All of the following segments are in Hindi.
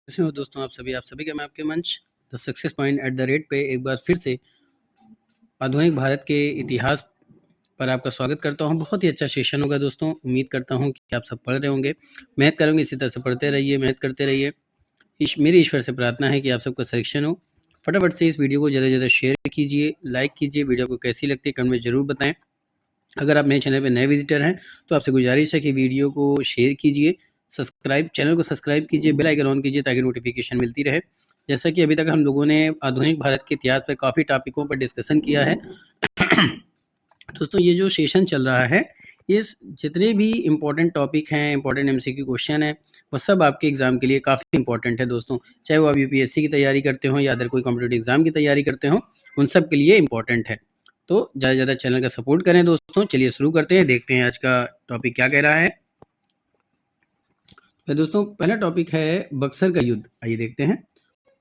कैसे हो दोस्तों आप सभी का मैं आपके मंच the success point at the rate पे एक बार फिर से आधुनिक भारत के इतिहास पर आपका स्वागत करता हूं। बहुत ही अच्छा सेशन होगा दोस्तों। उम्मीद करता हूं कि आप सब पढ़ रहे होंगे, मेहनत करेंगे, इसी तरह से पढ़ते रहिए, मेहनत करते रहिए। मेरी ईश्वर से प्रार्थना है कि आप सबका सिलेक्शन हो। फटाफट से इस वीडियो को ज़्यादा से ज़्यादा शेयर कीजिए, लाइक कीजिए। वीडियो को कैसी लगती है कमेंट में ज़रूर बताएं। अगर आप मेरे चैनल पर नए विजिटर हैं तो आपसे गुजारिश है कि वीडियो को शेयर कीजिए, चैनल को सब्सक्राइब कीजिए, बेल आइकन ऑन कीजिए ताकि नोटिफिकेशन मिलती रहे। जैसा कि अभी तक हम लोगों ने आधुनिक भारत के इतिहास पर काफ़ी टॉपिकों पर डिस्कशन किया है। दोस्तों ये जो सेशन चल रहा है, इस जितने भी इम्पोर्टेंट टॉपिक हैं, इम्पोर्टेंट एमसीक्यू क्वेश्चन है, वो सब आपके एग्जाम के लिए काफ़ी इंपॉर्टेंट है दोस्तों। चाहे वो आप यूपीएससी की तैयारी करते हो या अदर कोई कॉम्पिटेटिव एग्जाम की तैयारी करते हो, उन सब के लिए इंपॉर्टेंट है। तो ज़्यादा से ज़्यादा चैनल का सपोर्ट करें दोस्तों। चलिए शुरू करते हैं, देखते हैं आज का टॉपिक क्या कह रहा है। तो दोस्तों पहला टॉपिक है बक्सर का युद्ध। आइए देखते हैं।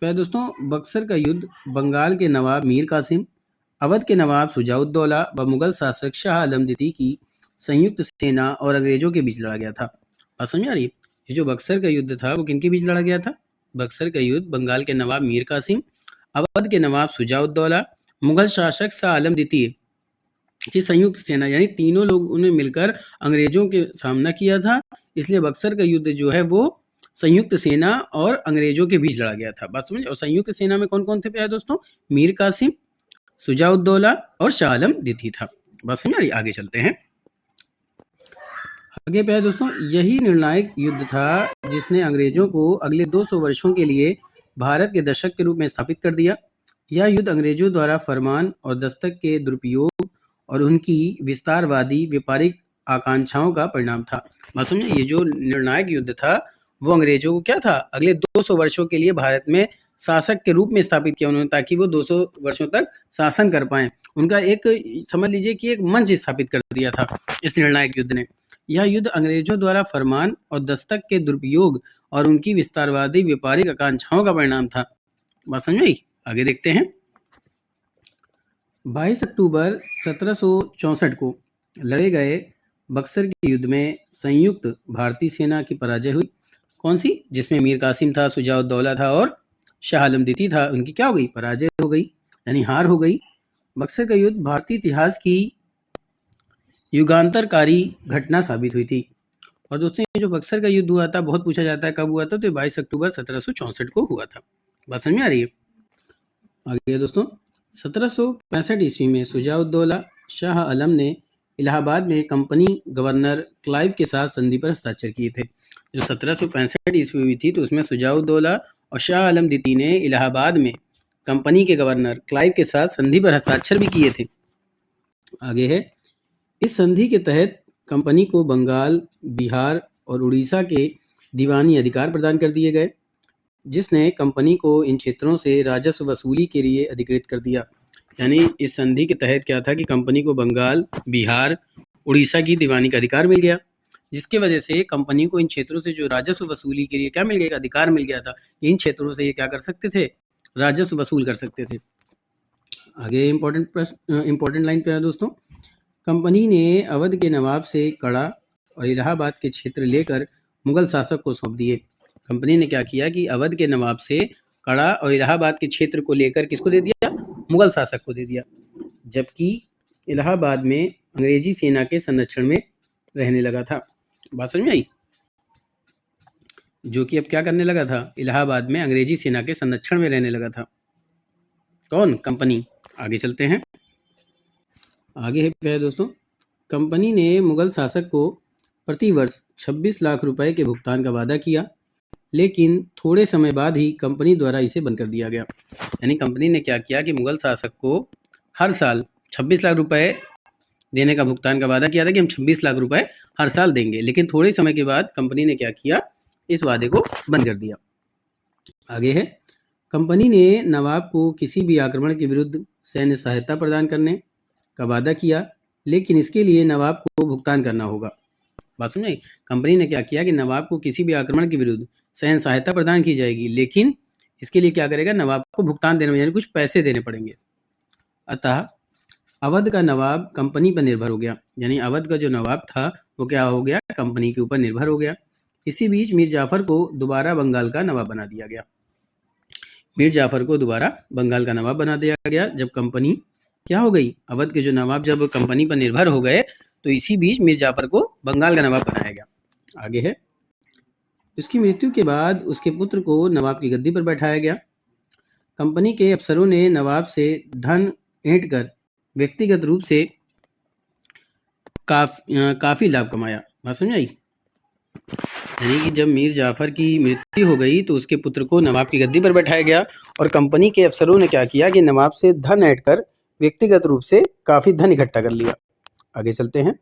तो दोस्तों बक्सर का युद्ध बंगाल के नवाब मीर कासिम, अवध के नवाब शुजाउद्दौला व मुगल शासक शाह आलम द्वितीय की संयुक्त सेना और अंग्रेजों के बीच लड़ा गया था। बात समझ आ रही है? ये जो बक्सर का युद्ध था वो किनके बीच लड़ा गया था? बक्सर का युद्ध बंगाल के नवाब मीर कासिम, अवध के नवाब शुजाउद्दौला, मुगल शासक शाह आलम द्वितीय की संयुक्त सेना, यानी तीनों लोगों ने मिलकर अंग्रेजों के सामना किया था। इसलिए बक्सर का युद्ध जो है वो संयुक्त सेना और अंग्रेजों के बीच लड़ा गया था। बात समझ? और संयुक्त सेना में कौन कौन थे प्यारे दोस्तों? मीर कासिम, शुजाउद्दौला और शाह आलम द्वितीय था। बस समझ आ रही? आगे चलते हैं। आगे प्यारे दोस्तों यही निर्णायक युद्ध था जिसने अंग्रेजों को अगले 200 वर्षों के लिए भारत के दशक के रूप में स्थापित कर दिया। यह युद्ध अंग्रेजों द्वारा फरमान और दस्तक के दुरुपयोग और उनकी विस्तारवादी व्यापारिक आकांक्षाओं का परिणाम था। बात समझे? ये जो निर्णायक युद्ध था वो अंग्रेजों को क्या था, अगले 200 वर्षों के लिए भारत में शासक के रूप में स्थापित किया उन्होंने, ताकि वो 200 वर्षों तक शासन कर पाए। उनका एक, समझ लीजिए कि एक मंच स्थापित कर दिया था इस निर्णायक युद्ध ने। यह युद्ध अंग्रेजों द्वारा फरमान और दस्तक के दुरुपयोग और उनकी विस्तारवादी व्यापारिक आकांक्षाओं का परिणाम था। बात समझ में? आगे देखते हैं। 22 अक्टूबर 1764 को लड़े गए बक्सर के युद्ध में संयुक्त भारतीय सेना की पराजय हुई। कौन सी? जिसमें मीर कासिम था, शुजाउद्दौला था और शाह आलम द्वितीय था। उनकी क्या हो गई? पराजय हो गई, यानी हार हो गई। बक्सर का युद्ध भारतीय इतिहास की युगांतरकारी घटना साबित हुई थी। और दोस्तों ये जो बक्सर का युद्ध हुआ था, बहुत पूछा जाता है कब हुआ था, तो 22 अक्टूबर 1764 को हुआ था। बात समझ में आ रही है? आगे दोस्तों 1765 ईस्वी में शुजाउद्दौला शाह आलम ने इलाहाबाद में कंपनी गवर्नर क्लाइव के साथ संधि पर हस्ताक्षर किए थे। जो 1765 ईस्वी हुई थी तो उसमें शुजाउद्दौला और शाह आलम द्वितीय ने इलाहाबाद में कंपनी के गवर्नर क्लाइव के साथ संधि पर हस्ताक्षर भी किए थे। आगे है, इस संधि के तहत कंपनी को बंगाल, बिहार और उड़ीसा के दीवानी अधिकार प्रदान कर दिए गए, जिसने कंपनी को इन क्षेत्रों से राजस्व वसूली के लिए अधिकृत कर दिया। यानी इस संधि के तहत क्या था कि कंपनी को बंगाल, बिहार, उड़ीसा की दीवानी का अधिकार मिल गया, जिसकी वजह से कंपनी को इन क्षेत्रों से जो राजस्व वसूली के लिए क्या मिल गया? अधिकार मिल गया था। इन क्षेत्रों से ये क्या कर सकते थे? राजस्व वसूल कर सकते थे। आगे इंपॉर्टेंट लाइन पे है दोस्तों। कंपनी ने अवध के नवाब से कड़ा और इलाहाबाद के क्षेत्र लेकर मुगल शासक को सौंप दिए। कंपनी ने क्या किया कि अवध के नवाब से कड़ा और इलाहाबाद के क्षेत्र को लेकर किसको दे दिया? मुगल शासक को दे दिया। जबकि इलाहाबाद में अंग्रेजी सेना के संरक्षण में रहने लगा था। बात समझ में आई? जो कि अब क्या करने लगा था? इलाहाबाद में अंग्रेजी सेना के संरक्षण में रहने लगा था। कौन? कंपनी। आगे चलते हैं। आगे है दोस्तों, कंपनी ने मुगल शासक को प्रतिवर्ष 26 लाख रुपए के भुगतान का वादा किया, लेकिन थोड़े समय बाद ही कंपनी द्वारा इसे बंद कर दिया गया। यानी कंपनी ने क्या किया कि मुगल शासक को हर साल 26 लाख रुपए देने का भुगतान का वादा किया था कि हम 26 लाख रुपए हर साल देंगे, लेकिन थोड़े समय के बाद कंपनी ने क्या किया? इस वादे को बंद कर दिया। आगे है, कंपनी ने नवाब को किसी भी आक्रमण के विरुद्ध सैन्य सहायता प्रदान करने का वादा किया, लेकिन इसके लिए नवाब को भुगतान करना होगा। बात समझे? कंपनी ने क्या किया कि नवाब को किसी भी आक्रमण के विरुद्ध सैन्य सहायता प्रदान की जाएगी, लेकिन इसके लिए क्या करेगा? नवाब को भुगतान देने में, यानी कुछ पैसे देने पड़ेंगे। अतः अवध का नवाब कंपनी पर निर्भर हो गया। यानी अवध का जो नवाब था वो क्या हो गया? कंपनी के ऊपर निर्भर हो गया। इसी बीच मीर जाफर को दोबारा बंगाल का नवाब बना दिया गया। मीर जाफर को दोबारा बंगाल का नवाब बना दिया गया जब कंपनी क्या हो गई, अवध के जो नवाब जब कंपनी पर निर्भर हो गए तो इसी बीच मीर जाफर को बंगाल का नवाब बनाया गया। आगे है, उसकी मृत्यु के बाद उसके पुत्र को नवाब की गद्दी पर बैठाया गया। कंपनी के अफसरों ने नवाब से धन ऐंठ कर व्यक्तिगत रूप से काफी लाभ कमाया। बात समझ आई? यानी कि जब मीर जाफर की मृत्यु हो गई तो उसके पुत्र को नवाब की गद्दी पर बैठाया गया और कंपनी के अफसरों ने क्या किया कि नवाब से धन ऐंठ कर व्यक्तिगत रूप से काफी धन इकट्ठा कर लिया। आगे चलते हैं,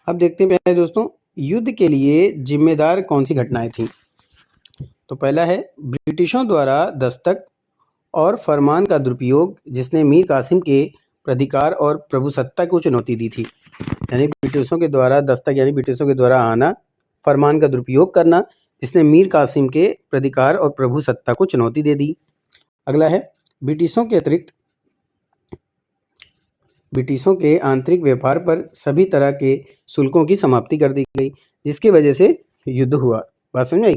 अब देखते हैं प्यारे दोस्तों, युद्ध के लिए जिम्मेदार कौन सी घटनाएं थी। तो पहला है ब्रिटिशों द्वारा दस्तक और फरमान का दुरुपयोग जिसने मीर कासिम के प्राधिकार और प्रभुसत्ता को चुनौती दी थी। यानी ब्रिटिशों के द्वारा दस्तक यानी ब्रिटिशों के द्वारा आना, फरमान का दुरुपयोग करना जिसने मीर कासिम के प्राधिकार और प्रभुसत्ता को चुनौती दे दी। अगला है ब्रिटिशों के अतिरिक्त ब्रिटिशों के आंतरिक व्यापार पर सभी तरह के शुल्कों की समाप्ति कर दी गई जिसकी वजह से युद्ध हुआ। बात समझ आई?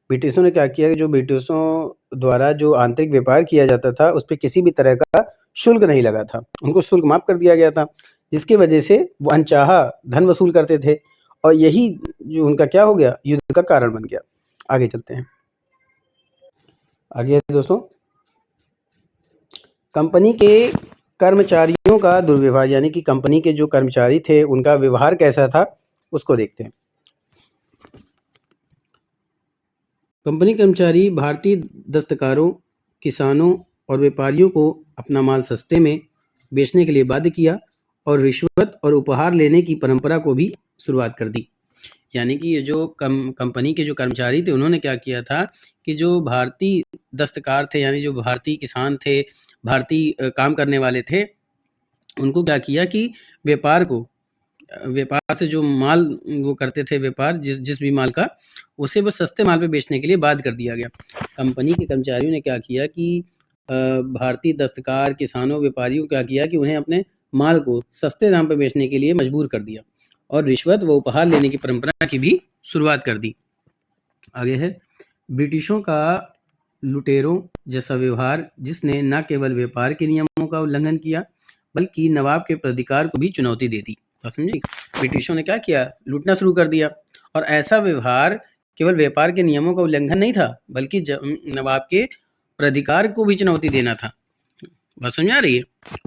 ब्रिटिशों ने क्या किया कि जो ब्रिटिशों द्वारा जो आंतरिक व्यापार किया जाता था उस पर किसी भी तरह का शुल्क नहीं लगा था, उनको शुल्क माफ कर दिया गया था जिसकी वजह से वो अनचाहा धन वसूल करते थे और यही जो उनका क्या हो गया, युद्ध का कारण बन गया। आगे चलते हैं, आगे दोस्तों, कंपनी के कर्मचारियों का दुर्व्यवहार यानी कि कंपनी के जो कर्मचारी थे उनका व्यवहार कैसा था उसको देखते हैं। कंपनी कर्मचारी भारतीय दस्तकारों, किसानों और व्यापारियों को अपना माल सस्ते में बेचने के लिए बाध्य किया और रिश्वत और उपहार लेने की परंपरा को भी शुरुआत कर दी। यानी कि ये जो कंपनी के जो कर्मचारी थे उन्होंने क्या किया था कि जो भारतीय दस्तकार थे यानी जो भारतीय किसान थे, भारतीय काम करने वाले थे, उनको क्या किया कि व्यापार से जो माल वो करते थे, व्यापार जिस भी माल का, उसे वो सस्ते माल पे बेचने के लिए बाध्य कर दिया गया। कंपनी के कर्मचारियों ने क्या किया कि भारतीय दस्तकार, किसानों, व्यापारियों क्या किया कि उन्हें अपने माल को सस्ते दाम पे बेचने के लिए मजबूर कर दिया और रिश्वत व उपहार लेने की परंपरा की भी शुरुआत कर दी। आगे है ब्रिटिशों का लुटेरों जैसा व्यवहार जिसने न केवल व्यापार के नियमों का उल्लंघन किया बल्कि नवाब के प्राधिकार को भी चुनौती दे दी। समझे? ब्रिटिशों ने क्या किया, लूटना शुरू कर दिया और ऐसा व्यवहार केवल व्यापार के नियमों का उल्लंघन नहीं था बल्कि नवाब के प्राधिकार को भी चुनौती देना था। बात समझ आ रही है?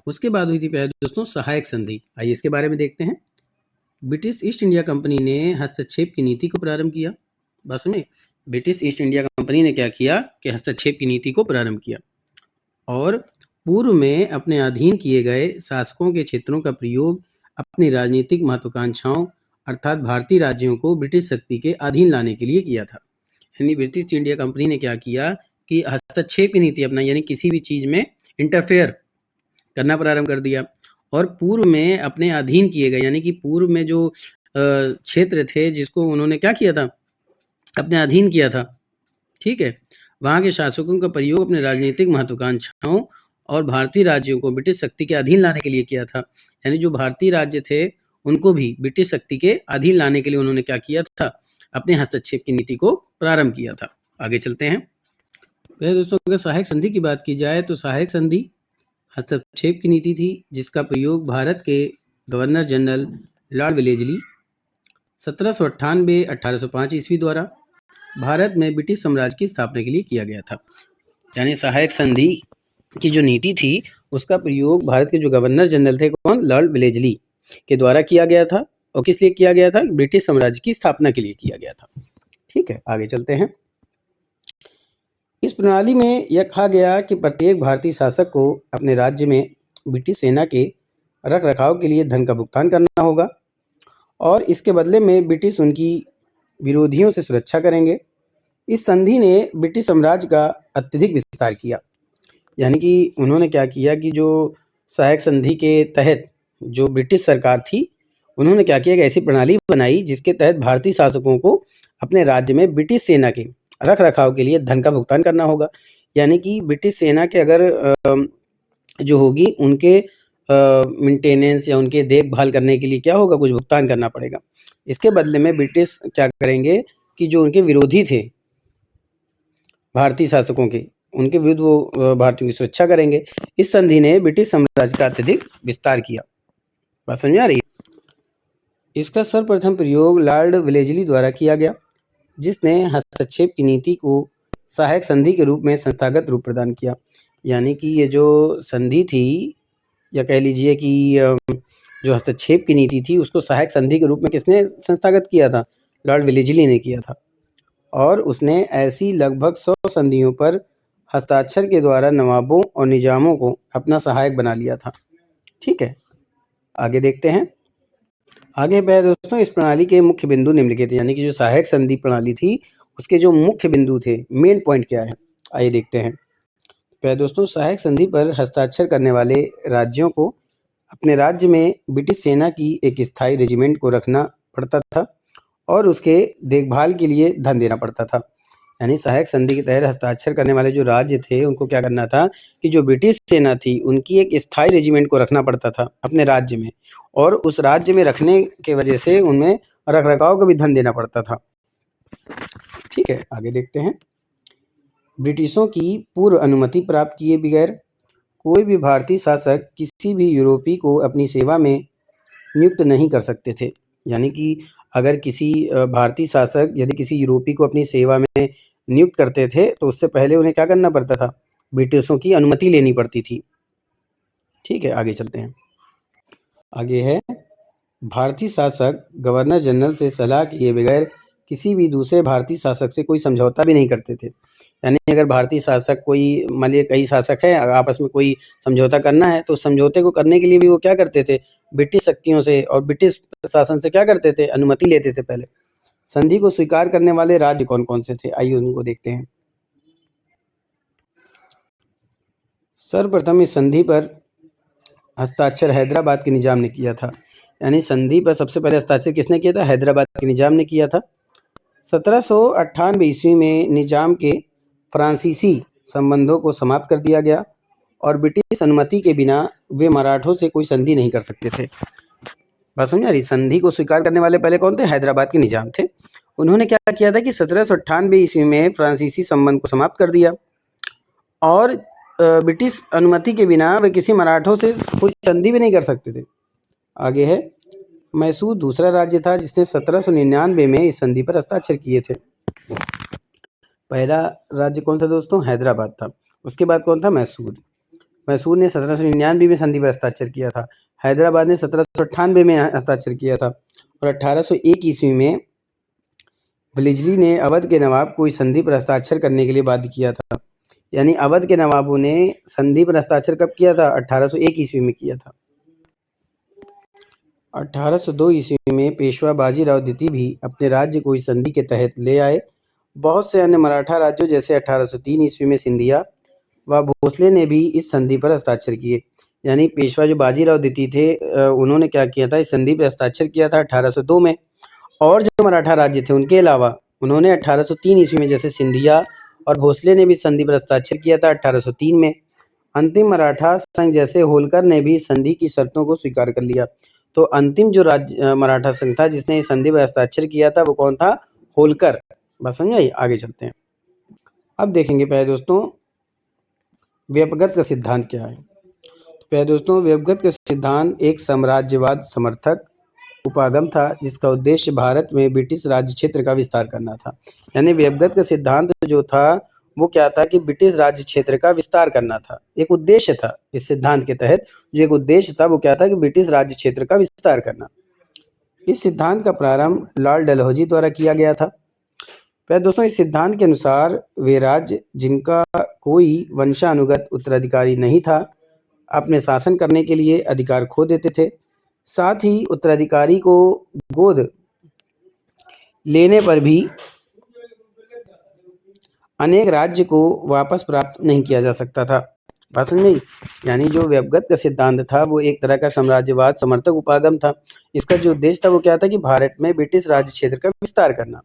उसके बाद हुई थी प्यारे दोस्तों सहायक संधि। आइए इसके बारे में देखते हैं। ब्रिटिश ईस्ट इंडिया कंपनी ने हस्तक्षेप की नीति को प्रारंभ किया। बात समझे? ब्रिटिश ईस्ट इंडिया कंपनी ने क्या किया कि हस्तक्षेप की नीति को प्रारंभ किया और पूर्व में अपने अधीन किए गए शासकों के क्षेत्रों का प्रयोग अपनी राजनीतिक महत्वाकांक्षाओं अर्थात भारतीय राज्यों को ब्रिटिश शक्ति के अधीन लाने के लिए किया था। यानी ब्रिटिश ईस्ट इंडिया कंपनी ने क्या किया कि हस्तक्षेप की नीति अपना, यानी किसी भी चीज में इंटरफेयर करना प्रारंभ कर दिया और पूर्व में अपने अधीन किए गए, यानी कि पूर्व में जो क्षेत्र थे जिसको उन्होंने क्या किया था, अपने अधीन किया था, ठीक है, वहाँ के शासकों का प्रयोग अपने राजनीतिक महत्वाकांक्षाओं और भारतीय राज्यों को ब्रिटिश शक्ति के अधीन लाने के लिए किया था। यानी जो भारतीय राज्य थे उनको भी ब्रिटिश शक्ति के अधीन लाने के लिए उन्होंने क्या किया था, अपने हस्तक्षेप की नीति को प्रारंभ किया था। आगे चलते हैं। पहले दोस्तों अगर सहायक संधि की बात की जाए तो सहायक संधि हस्तक्षेप की नीति थी जिसका प्रयोग भारत के गवर्नर जनरल लॉर्ड वेलेस्ली 1798-1805 ईस्वी द्वारा भारत में ब्रिटिश साम्राज्य की स्थापना के लिए किया गया था। यानी सहायक संधि की जो नीति थी उसका प्रयोग भारत के जो गवर्नर जनरल थे, कौन, लॉर्ड वेलेस्ली के द्वारा किया गया था और किस लिए किया गया था, ब्रिटिश साम्राज्य की स्थापना के लिए किया गया था। ठीक है, आगे चलते हैं। इस प्रणाली में यह कहा गया कि प्रत्येक भारतीय शासक को अपने राज्य में ब्रिटिश सेना के रख रखाव के लिए धन का भुगतान करना होगा और इसके बदले में ब्रिटिश उनकी विरोधियों से सुरक्षा करेंगे। इस संधि ने ब्रिटिश साम्राज्य का अत्यधिक विस्तार किया। यानी कि उन्होंने क्या किया कि जो सहायक संधि के तहत जो ब्रिटिश सरकार थी उन्होंने क्या किया कि ऐसी प्रणाली बनाई जिसके तहत भारतीय शासकों को अपने राज्य में ब्रिटिश सेना के रख रखाव के लिए धन का भुगतान करना होगा। यानी कि ब्रिटिश सेना के अगर जो होगी उनके मेंटेनेंस या उनके देखभाल करने के लिए क्या होगा, कुछ भुगतान करना पड़ेगा। इसके बदले में ब्रिटिश क्या करेंगे कि जो उनके विरोधी थे भारतीय शासकों के, उनके विरुद्ध वो भारतीयों की सुरक्षा करेंगे। इस संधि ने ब्रिटिश साम्राज्य का अत्यधिक विस्तार किया। बात समझ में आ रही है? इसका सर्वप्रथम प्रयोग लॉर्ड वेलेस्ली द्वारा किया गया, जिसने हस्तक्षेप की नीति को सहायक संधि के रूप में संस्थागत रूप प्रदान किया। यानी कि ये जो संधि थी, या कह लीजिए कि जो हस्तक्षेप की नीति थी, उसको सहायक संधि के रूप में किसने संस्थागत किया था? लॉर्ड वेलेस्ली ने किया था। और उसने ऐसी लगभग 100 संधियों पर हस्ताक्षर के द्वारा नवाबों और निजामों को अपना सहायक बना लिया था। ठीक है, आगे देखते हैं। आगे बढ़े दोस्तों, इस प्रणाली के मुख्य बिंदु निम्नलिखित, यानी कि जो सहायक संधि प्रणाली थी उसके जो मुख्य बिंदु थे, मेन पॉइंट क्या है, आइए देखते हैं। पहले दोस्तों, सहायक संधि पर हस्ताक्षर करने वाले राज्यों को अपने राज्य में ब्रिटिश सेना की एक स्थायी रेजिमेंट को रखना पड़ता था और उसके देखभाल के लिए धन देना पड़ता था। यानी सहायक संधि के तहत हस्ताक्षर करने वाले जो राज्य थे, उनको क्या करना था कि जो ब्रिटिश सेना थी उनकी एक स्थायी रेजिमेंट को रखना पड़ता था अपने राज्य में, और उस राज्य में रखने के वजह से उनमें रख रखाव का भी धन देना पड़ता था। ठीक है, आगे देखते हैं। ब्रिटिशों की पूर्व अनुमति प्राप्त किए बगैर कोई भी भारतीय शासक किसी भी यूरोपी को अपनी सेवा में नियुक्त नहीं कर सकते थे। यानी कि अगर किसी भारतीय शासक यदि किसी यूरोपी को अपनी सेवा में नियुक्त करते थे तो उससे पहले उन्हें क्या करना पड़ता था? ब्रिटिशों की अनुमति लेनी पड़ती थी। ठीक है, आगे चलते हैं। आगे है, भारतीय शासक गवर्नर जनरल से सलाह किए बगैर किसी भी दूसरे भारतीय शासक से कोई समझौता भी नहीं करते थे। यानी अगर भारतीय शासक कोई, मान लीजिए कई शासक हैं, आपस में कोई समझौता करना है तो समझौते को करने के लिए भी वो क्या करते थे? ब्रिटिश शक्तियों से और ब्रिटिश शासन से क्या करते थे? अनुमति लेते थे पहले। संधि को स्वीकार करने वाले राज्य कौन कौन से थे, आइए उनको देखते हैं। सर्वप्रथम इस संधि पर हस्ताक्षर हैदराबाद के निजाम ने किया था। यानी संधि पर सबसे पहले हस्ताक्षर किसने किया था? हैदराबाद के निजाम ने किया था। 1798 ईस्वी में निजाम के फ्रांसीसी संबंधों को समाप्त कर दिया गया और ब्रिटिश अनुमति के बिना वे मराठों से कोई संधि नहीं कर सकते थे। बात समझ आ रही? संधि को स्वीकार करने वाले पहले कौन थे? हैदराबाद के निजाम थे। उन्होंने क्या किया था कि 1798 ईस्वी में फ्रांसीसी संबंध को समाप्त कर दिया और ब्रिटिश अनुमति के बिना वे किसी मराठों से कोई संधि भी नहीं कर सकते थे। आगे है, मैसूर दूसरा राज्य था जिसने 1799 में इस संधि पर हस्ताक्षर किए थे। पहला राज्य कौन सा दोस्तों? हैदराबाद था। उसके बाद कौन था? मैसूर। मैसूर ने 1799 में संधि पर हस्ताक्षर किया था। हैदराबाद ने 1798 में हस्ताक्षर किया था और 1801 ईस्वी में वेलेस्ली ने अवध के नवाब को इस संधि पर हस्ताक्षर करने के लिए बाध्य किया था। यानी अवध के नवाबों ने संधि पर हस्ताक्षर कब किया था? 1801 ईस्वी में किया था। 1802 ईस्वी में पेशवा बाजीराव द्वितीय भी अपने राज्य को इस संधि के तहत ले आए। बहुत से अन्य मराठा राज्यों जैसे 1803 ईस्वी में सिंधिया व भोसले ने भी इस संधि पर हस्ताक्षर किए। यानी पेशवा जो बाजीराव द्वितीय थे, उन्होंने क्या किया था? इस संधि पर हस्ताक्षर किया था 1802 में। और जो मराठा राज्य थे उनके अलावा उन्होंने 1803 ईस्वी में जैसे सिंधिया और भोसले ने भी संधि पर हस्ताक्षर किया था 1803 में। अंतिम मराठा संघ जैसे होलकर ने भी संधि की शर्तों को स्वीकार कर लिया। तो अंतिम जो राज्य मराठा संघ था जिसने इस संधि पर हस्ताक्षर किया था वो कौन था? होलकर। बस समझाइए, आगे चलते हैं। अब देखेंगे पहले दोस्तों व्यपगत का सिद्धांत क्या है। तो पहले दोस्तों व्यपगत का सिद्धांत एक साम्राज्यवाद समर्थक उपागम था जिसका उद्देश्य भारत में ब्रिटिश राज्य क्षेत्र का विस्तार करना था। यानी व्यपगत का सिद्धांत जो था वो क्या था कि ब्रिटिश राज्य क्षेत्र का विस्तार करना था। एक उद्देश्य था इस सिद्धांत के तहत, जो एक उद्देश्य था वो क्या था कि ब्रिटिश राज्य क्षेत्र का विस्तार करना। इस सिद्धांत का प्रारंभ लॉर्ड डलहौजी द्वारा किया गया था। पहले दोस्तों इस सिद्धांत के अनुसार वे राज्य जिनका कोई वंशानुगत उत्तराधिकारी नहीं था अपने शासन करने के लिए अधिकार खो देते थे। साथ ही उत्तराधिकारी को गोद लेने पर भी अनेक राज्य को वापस प्राप्त नहीं किया जा सकता था। बात समझ में? यानी जो व्यपगत का सिद्धांत था वो एक तरह का साम्राज्यवाद समर्थक उपागम था। इसका जो उद्देश्य था वो क्या था कि भारत में ब्रिटिश राज्य क्षेत्र का विस्तार करना।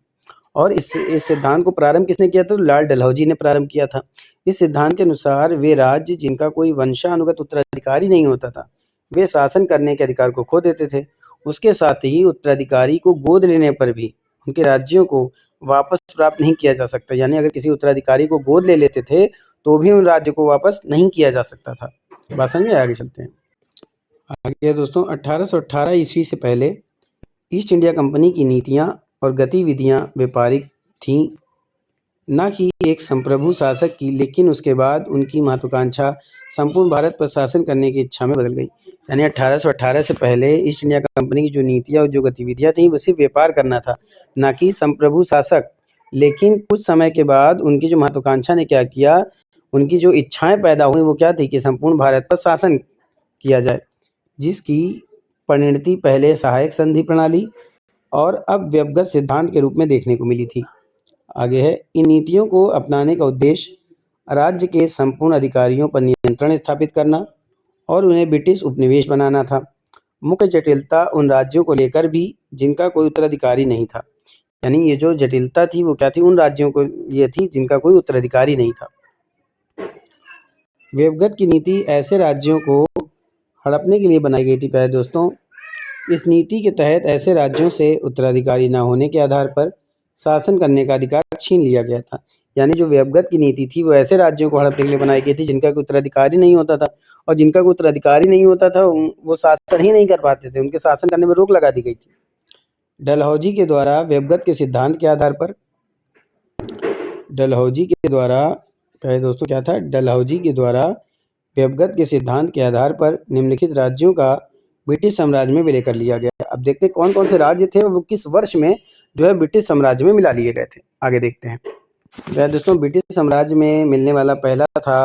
और इस सिद्धांत को प्रारंभ किसने किया था? तो लॉर्ड डलहौजी ने प्रारंभ किया था। इस सिद्धांत के अनुसार वे राज्य जिनका कोई वंशानुगत उत्तराधिकारी नहीं होता था वे शासन करने के अधिकार को खो देते थे। उसके साथ ही उत्तराधिकारी को गोद लेने पर भी उनके राज्यों को वापस प्राप्त नहीं किया जा सकता। यानी अगर किसी उत्तराधिकारी को गोद ले लेते थे तो भी उन राज्य को वापस नहीं किया जा सकता था। बात समझ में? आगे चलते हैं। आगे दोस्तों 1818 ईस्वी से पहले ईस्ट इंडिया कंपनी की नीतियां और गतिविधियां व्यापारिक थीं, न कि एक संप्रभु शासक की, लेकिन उसके बाद उनकी महत्वाकांक्षा संपूर्ण भारत पर शासन करने की इच्छा में बदल गई। यानी 1818 से पहले ईस्ट इंडिया कंपनी की जो नीतियां और जो गतिविधियां थी वो सिर्फ व्यापार करना था, ना कि संप्रभु शासक। लेकिन कुछ समय के बाद उनकी जो महत्वाकांक्षा ने क्या किया, उनकी जो इच्छाएं पैदा हुई वो क्या थी कि संपूर्ण भारत पर शासन किया जाए, जिसकी परिणति पहले सहायक संधि प्रणाली और अब व्यवगत सिद्धांत के रूप में देखने को मिली थी। आगे है, इन नीतियों को अपनाने का उद्देश्य राज्य के संपूर्ण अधिकारियों पर नियंत्रण स्थापित करना और उन्हें ब्रिटिश उपनिवेश बनाना था। मुख्य जटिलता उन राज्यों को लेकर भी जिनका कोई उत्तराधिकारी नहीं था। यानी ये जो जटिलता थी वो क्या थी, उन राज्यों को ये थी जिनका कोई उत्तराधिकारी नहीं था। व्यवगत की नीति ऐसे राज्यों को हड़पने के लिए बनाई गई थी। प्यारे दोस्तों, इस नीति के तहत ऐसे राज्यों से उत्तराधिकारी न होने के आधार पर शासन करने का अधिकार छीन लिया गया था। यानी जो व्यवगत की नीति थी वो ऐसे राज्यों को हड़पने के लिए बनाई गई थी जिनका कोई उत्तराधिकारी नहीं होता था, और जिनका कोई उत्तराधिकारी नहीं होता था वो शासन ही नहीं कर पाते थे, उनके शासन करने में रोक लगा दी गई थी। डलहौजी के द्वारा व्यवगत के सिद्धांत के आधार पर डलहौजी के द्वारा कहे दोस्तों क्या था, डलहौजी के द्वारा व्यवगत के सिद्धांत के आधार पर निम्नलिखित राज्यों का ब्रिटिश साम्राज्य में विलय कर लिया गया। अब देखते हैं कौन कौन से राज्य थे और वो किस वर्ष में जो है ब्रिटिश साम्राज्य में मिला लिए गए थे। आगे देखते हैं। तो दोस्तों ब्रिटिश साम्राज्य में मिलने वाला पहला था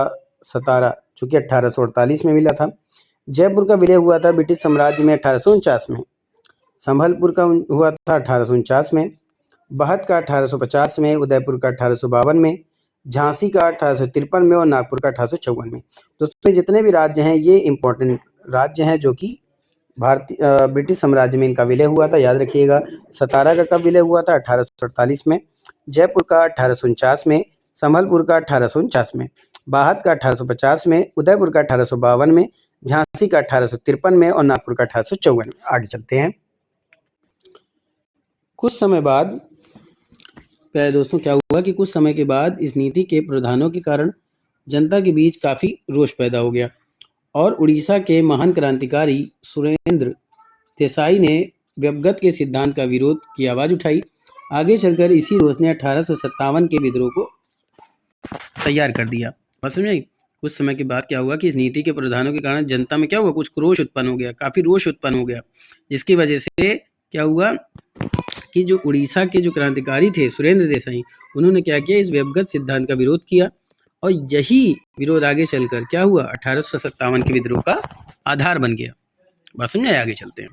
सतारा, जो कि 1848 में मिला था। जयपुर का विलय हुआ था ब्रिटिश साम्राज्य में 1849 में। संभलपुर का हुआ था 1849 में। बहत का 1850 में। उदयपुर का 1852 में। झांसी का 1853 में और नागपुर का 1854 में। दोस्तों जितने भी राज्य हैं ये इंपॉर्टेंट राज्य हैं जो कि भारतीय ब्रिटिश साम्राज्य में इनका विलय हुआ था। याद रखिएगा, सतारा का कब विलय हुआ था? 1848 में। जयपुर का 1849 में। संभलपुर का 1849 में। बाहत का 1850 में। उदयपुर का 1852 में। झांसी का 1853 में और नागपुर का 1854 में। आगे चलते हैं। कुछ समय बाद प्यारे दोस्तों क्या हुआ कि कुछ समय के बाद इस नीति के प्रावधानों के कारण जनता के बीच काफ़ी रोष पैदा हो गया और उड़ीसा के महान क्रांतिकारी सुरेंद्र देसाई ने व्यवगत के सिद्धांत का विरोध की आवाज़ उठाई। आगे चलकर इसी रोष ने 1857 के विद्रोह को तैयार कर दिया। समझ में आई? कुछ समय के बाद क्या हुआ कि इस नीति के प्रावधानों के कारण जनता में क्या हुआ, कुछ क्रोध उत्पन्न हो गया, काफ़ी रोष उत्पन्न हो गया, जिसकी वजह से क्या हुआ कि जो उड़ीसा के जो क्रांतिकारी थे सुरेंद्र देसाई, उन्होंने क्या किया, इस व्यवगत सिद्धांत का विरोध किया और यही विरोध आगे चलकर क्या हुआ, 1857 के विद्रोह का आधार बन गया। बात समझ में? आगे चलते हैं।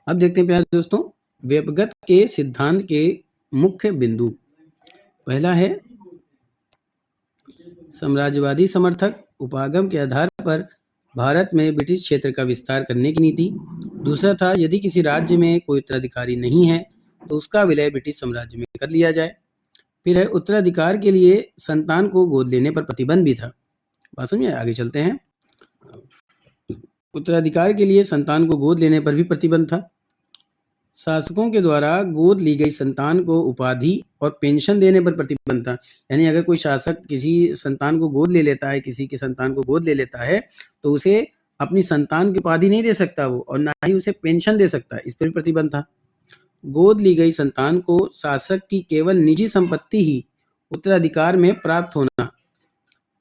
अब देखते हैं प्यारे दोस्तों व्यवगत के सिद्धांत के मुख्य बिंदु। पहला है साम्राज्यवादी समर्थक उपागम के आधार पर भारत में ब्रिटिश क्षेत्र का विस्तार करने की नीति। दूसरा था यदि किसी राज्य में कोई उत्तराधिकारी नहीं है तो उसका विलय ब्रिटिश साम्राज्य में कर लिया जाए। फिर है उत्तराधिकार के लिए संतान को गोद लेने पर प्रतिबंध भी था। बात समझिए? आगे चलते हैं। उत्तराधिकार के लिए संतान को गोद लेने पर भी प्रतिबंध था। शासकों के द्वारा गोद ली गई संतान को उपाधि और पेंशन देने पर प्रतिबंध था। यानी अगर कोई शासक किसी संतान को गोद ले लेता है, किसी के संतान को गोद ले लेता है तो उसे अपनी संतान की उपाधि नहीं दे सकता वो, और ना ही उसे पेंशन दे सकता है, इस पर भी प्रतिबंध था। गोद ली गई संतान को शासक की केवल निजी संपत्ति ही उत्तराधिकार में प्राप्त होना।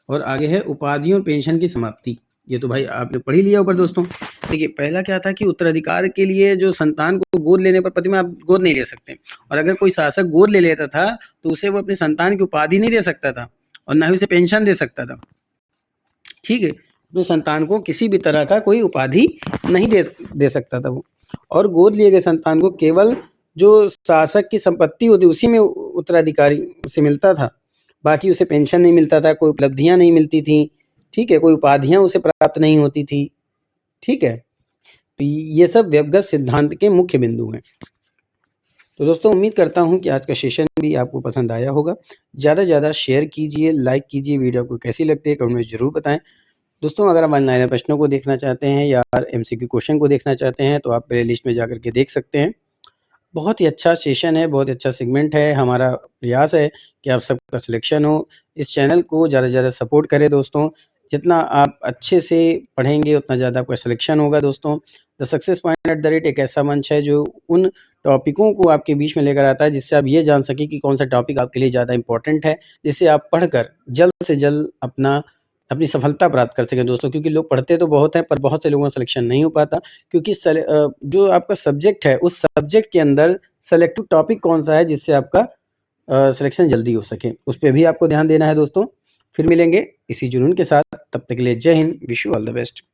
और आगे है उपाधियों और पेंशन की समाप्ति। ये तो भाई आपने पढ़ ही लिया ऊपर दोस्तों। देखिए पहला क्या था कि उत्तराधिकार के लिए जो संतान को गोद लेने पर प्रतिबंध, आप गोद नहीं ले सकते, और अगर कोई शासक गोद ले लेता था तो उसे वो अपनी संतान की उपाधि नहीं दे सकता था और ना ही उसे पेंशन दे सकता था। ठीक है, अपने संतान को किसी भी तरह का कोई उपाधि नहीं दे सकता था वो। और गोद लिए गए संतान को केवल जो शासक की संपत्ति होती उसी में उत्तराधिकारी उसे मिलता था, बाकी उसे पेंशन नहीं मिलता था, कोई उपलब्धियां नहीं मिलती थी। ठीक है, कोई उपाधियां उसे प्राप्त नहीं होती थी। ठीक है, तो ये सब व्यवगत सिद्धांत के मुख्य बिंदु हैं। तो दोस्तों उम्मीद करता हूं कि आज का सेशन भी आपको पसंद आया होगा। ज़्यादा से ज़्यादा शेयर कीजिए, लाइक कीजिए, वीडियो को कैसी लगती है कमेंट में ज़रूर बताएं। दोस्तों अगर आप ऑनलाइन प्रश्नों को देखना चाहते हैं या MCQ क्वेश्चन को देखना चाहते हैं तो आप प्ले लिस्ट में जाकर के देख सकते हैं। बहुत ही अच्छा सेशन है, बहुत अच्छा सेगमेंट है। हमारा प्रयास है कि आप सबका सिलेक्शन हो। इस चैनल को ज़्यादा से ज़्यादा सपोर्ट करें दोस्तों। जितना आप अच्छे से पढ़ेंगे उतना ज़्यादा आपका सिलेक्शन होगा दोस्तों। द सक्सेस पॉइंट @ एक ऐसा मंच है जो उन टॉपिकों को आपके बीच में लेकर आता है जिससे आप ये जान सकें कि कौन सा टॉपिक आपके लिए ज़्यादा इम्पोर्टेंट है, जिससे आप पढ़कर जल्द से जल्द अपनी सफलता प्राप्त कर सकें दोस्तों। क्योंकि लोग पढ़ते तो बहुत हैं पर बहुत से लोगों का सिलेक्शन नहीं हो पाता, क्योंकि जो आपका सब्जेक्ट है उस सब्जेक्ट के अंदर सेलेक्टिव टॉपिक कौन-सा है जिससे आपका सिलेक्शन जल्दी हो सके, उस पे भी आपको ध्यान देना है दोस्तों। फिर मिलेंगे इसी जुनून के साथ, तब तक के लिए जय Hind, wish you all the best.